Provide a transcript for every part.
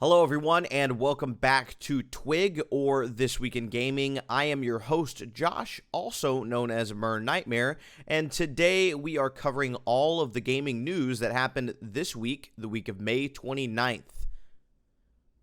Hello everyone and welcome back to Twig, or This Week in Gaming. I am your host Josh, also known as MER Nightmare, and today we are covering all of the gaming news that happened this week, the week of May 29th.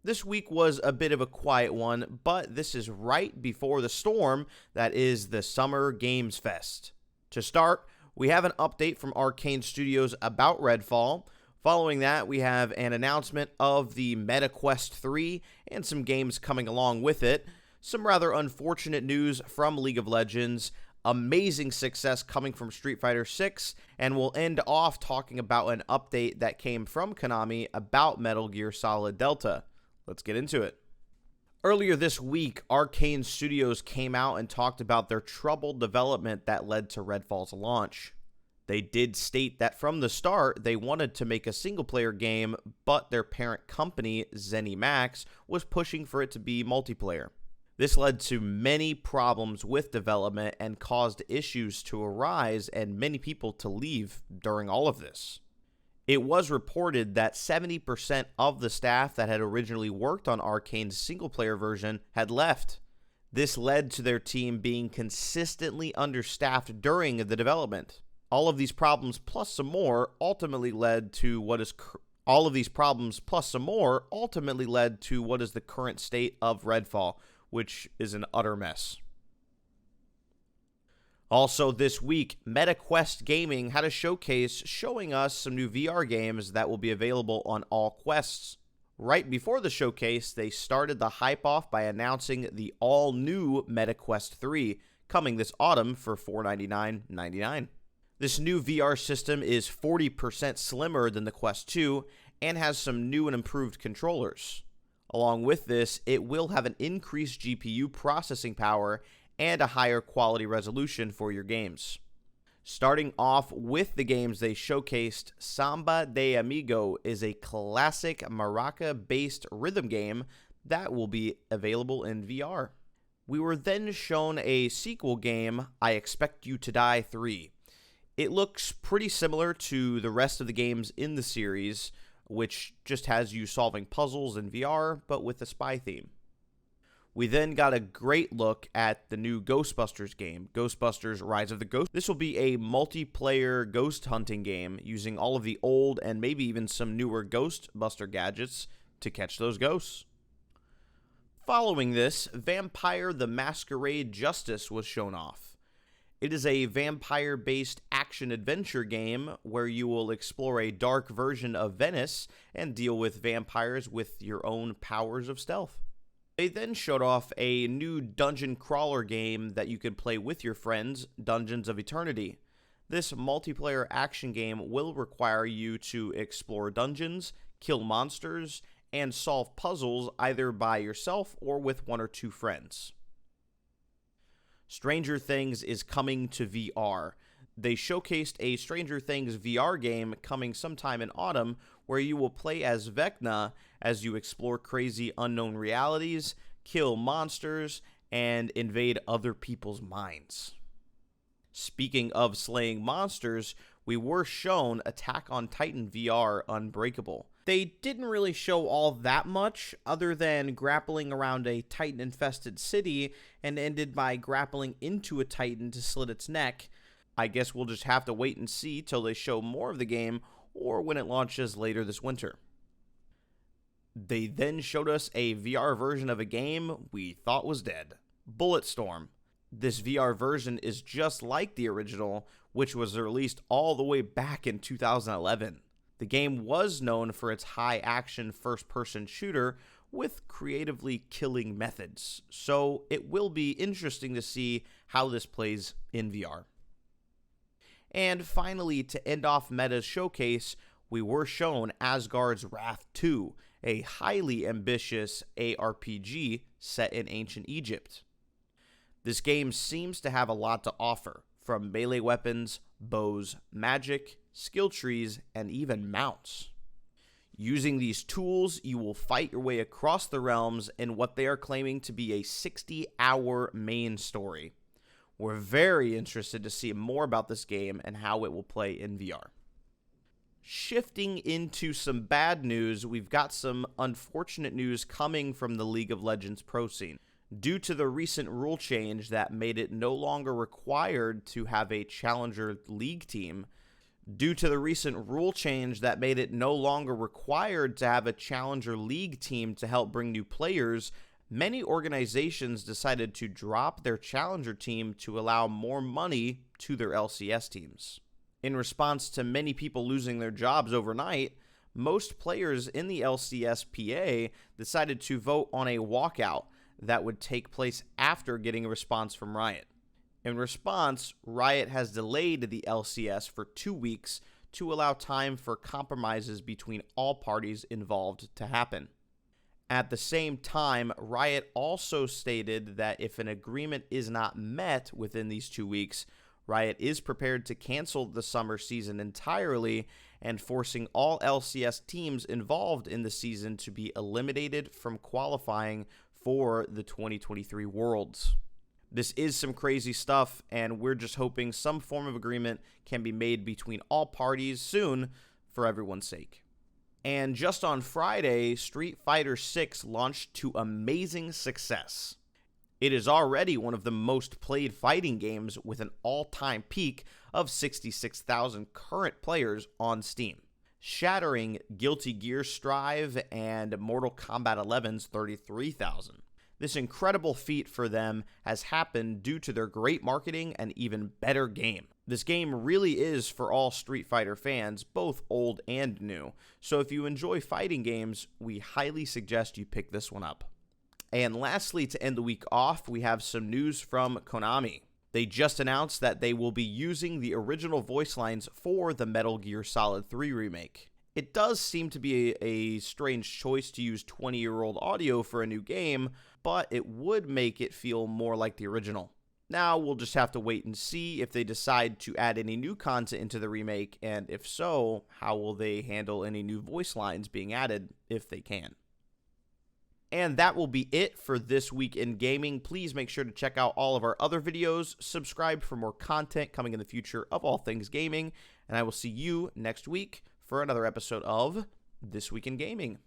This week was a bit of a quiet one, but this is right before the storm that is the Summer Games Fest. To start, we have an update from Arcane Studios about Redfall. Following that, we have an announcement of the Meta Quest 3 and some games coming along with it. Some rather unfortunate news from League of Legends, amazing success coming from Street Fighter 6, and we'll end off talking about an update that came from Konami about Metal Gear Solid Delta. Let's get into it. Earlier this week, Arcane Studios came out and talked about their troubled development that led to Redfall's launch. They did state that from the start, they wanted to make a single-player game, but their parent company, ZeniMax, was pushing for it to be multiplayer. This led to many problems with development and caused issues to arise and many people to leave during all of this. It was reported that 70% of the staff that had originally worked on Arcane's single-player version had left. This led to their team being consistently understaffed during the development. All of these problems plus some more ultimately led to what is the current state of Redfall, which is an utter mess. Also this week, MetaQuest Gaming had a showcase showing us some new VR games that will be available on all quests. Right before the showcase, they started the hype off by announcing the all-new MetaQuest 3 coming this autumn for $499.99. This new VR system is 40% slimmer than the Quest 2 and has some new and improved controllers. Along with this, it will have an increased GPU processing power and a higher quality resolution for your games. Starting off with the games they showcased, Samba de Amigo is a classic maraca-based rhythm game that will be available in VR. We were then shown a sequel game, I Expect You to Die 3. It looks pretty similar to the rest of the games in the series, which just has you solving puzzles in VR, but with a spy theme. We then got a great look at the new Ghostbusters game, Ghostbusters Rise of the Ghost. This will be a multiplayer ghost hunting game using all of the old and maybe even some newer Ghostbuster gadgets to catch those ghosts. Following this, Vampire the Masquerade Justice was shown off. It is a vampire-based action-adventure game where you will explore a dark version of Venice and deal with vampires with your own powers of stealth. They then showed off a new dungeon crawler game that you can play with your friends, Dungeons of Eternity. This multiplayer action game will require you to explore dungeons, kill monsters, and solve puzzles either by yourself or with one or two friends. Stranger Things is coming to VR. They showcased a Stranger Things VR game coming sometime in autumn where you will play as Vecna as you explore crazy unknown realities, kill monsters, and invade other people's minds. Speaking of slaying monsters, we were shown Attack on Titan VR Unbreakable. They didn't really show all that much other than grappling around a Titan-infested city and ended by grappling into a Titan to slit its neck. I guess we'll just have to wait and see till they show more of the game or when it launches later this winter. They then showed us a VR version of a game we thought was dead, Bulletstorm. This VR version is just like the original, which was released all the way back in 2011. The game was known for its high-action first-person shooter with creatively killing methods, so it will be interesting to see how this plays in VR. And finally, to end off Meta's showcase, we were shown Asgard's Wrath 2, a highly ambitious ARPG set in ancient Egypt. This game seems to have a lot to offer, from melee weapons, bows, magic, skill trees, and even mounts. Using these tools, you will fight your way across the realms in what they are claiming to be a 60-hour main story. We're very interested to see more about this game and how it will play in VR. Shifting into some bad news, we've got some unfortunate news coming from the League of Legends pro scene. Due to the recent rule change that made it no longer required to have a Challenger League team, to help bring new players, many organizations decided to drop their Challenger team to allow more money to their LCS teams. In response to many people losing their jobs overnight, most players in the LCSPA decided to vote on a walkout that would take place after getting a response from Riot. In response, Riot has delayed the LCS for 2 weeks to allow time for compromises between all parties involved to happen. At the same time, Riot also stated that if an agreement is not met within these 2 weeks, Riot is prepared to cancel the summer season entirely and forcing all LCS teams involved in the season to be eliminated from qualifying for the 2023 Worlds. This is some crazy stuff, and we're just hoping some form of agreement can be made between all parties soon for everyone's sake. And just on Friday, Street Fighter VI launched to amazing success. It is already one of the most played fighting games with an all-time peak of 66,000 current players on Steam, shattering Guilty Gear Strive and Mortal Kombat 11's 33,000. This incredible feat for them has happened due to their great marketing and even better game. This game really is for all Street Fighter fans, both old and new, so if you enjoy fighting games, we highly suggest you pick this one up. And lastly, to end the week off, we have some news from Konami. They just announced that they will be using the original voice lines for the Metal Gear Solid 3 remake. It does seem to be a strange choice to use 20-year-old audio for a new game, but it would make it feel more like the original. Now, we'll just have to wait and see if they decide to add any new content into the remake, and if so, how will they handle any new voice lines being added, if they can. And that will be it for this week in gaming. Please make sure to check out all of our other videos, subscribe for more content coming in the future of all things gaming, and I will see you next week for another episode of This Week in Gaming.